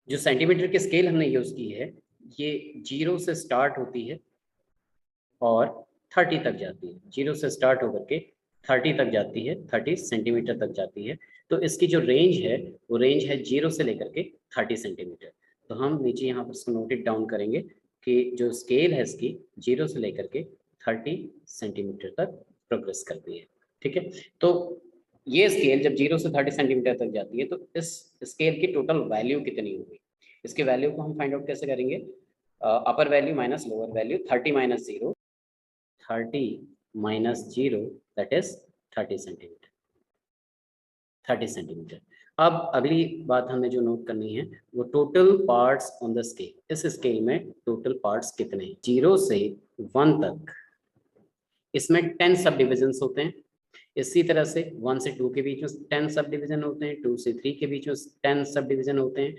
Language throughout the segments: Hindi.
जो सेंटीमीटर की स्केल हमने यूज की है ये 0 से स्टार्ट होती है और 30 तक जाती है। 0 से स्टार्ट होकर के 30 तक जाती है, 30 सेंटीमीटर तक जाती है। तो इसकी जो रेंज है वो रेंज है 0 से लेकर के 30 सेंटीमीटर। तो हम नीचे यहाँ पर इसको नोटेड डाउन करेंगे कि जो स्केल है इसकी 0 से लेकर के 30 सेंटीमीटर तक प्रोग्रेस करती है। ठीक है, तो ये स्केल जब 0 से 30 सेंटीमीटर तक जाती है तो इस स्केल की टोटल वैल्यू कितनी होगी, इसके वैल्यू को हम फाइंड आउट कैसे करेंगे? अपर value minus lower value, 30 minus 0, 30 minus 0 that is 30 centimetre, 30 centimetre. अब अगली बात हमें जो नोट करनी है वो total parts on the scale. इस स्केल में टोटल पार्ट्स कितने हैं? 0 से 1 तक इसमें 10 सब डिविजन्स होते हैं। इसी तरह से 1 से 2 के बीच में 10 सब डिवीजन होते हैं, 2 से 3 के बीच में 10 सब डिवीजन होते हैं।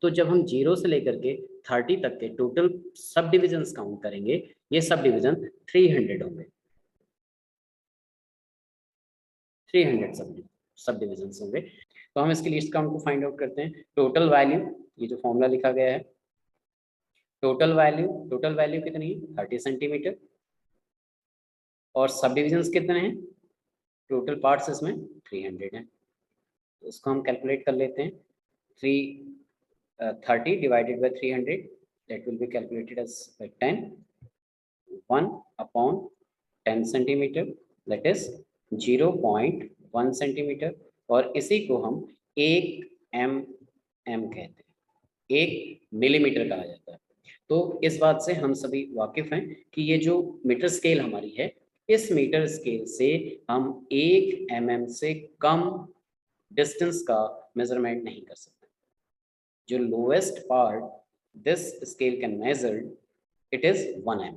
तो जब हम 0 से लेकर के 30 तक के टोटल सब डिविजन्स काउंट करेंगे, ये सब डिवीजन 300 होंगे, 300 सब डिविजन्स होंगे। तो हम इसकी लिस्ट काउंट को फाइंड आउट करते हैं। टोटल वैल्यू, ये जो फॉर्मूला लिखा गया है, टोटल वैल्यू कितनी है? 30 सेंटीमीटर। और सब डिविजन्स कितने हैं? टोटल पार्ट्स इसमें 300 हैं। तो इसको हम कैलकुलेट कर लेते हैं। 30 divided by 300, that will be calculated as 10, 1 upon 10 centimetre, that is 0.1 centimetre. और इसी को हम 1 mm कहते हैं, 1 मिलीमीटर कहा जाता है। तो इस बात से हम सभी वाकिफ हैं कि ये जो मीटर स्केल हमारी है, इस मीटर स्केल से हम 1 mm से कम डिस्टेंस का मेजरमेंट नहीं कर सकते। जो lowest part this scale can measure, it is 1 mm।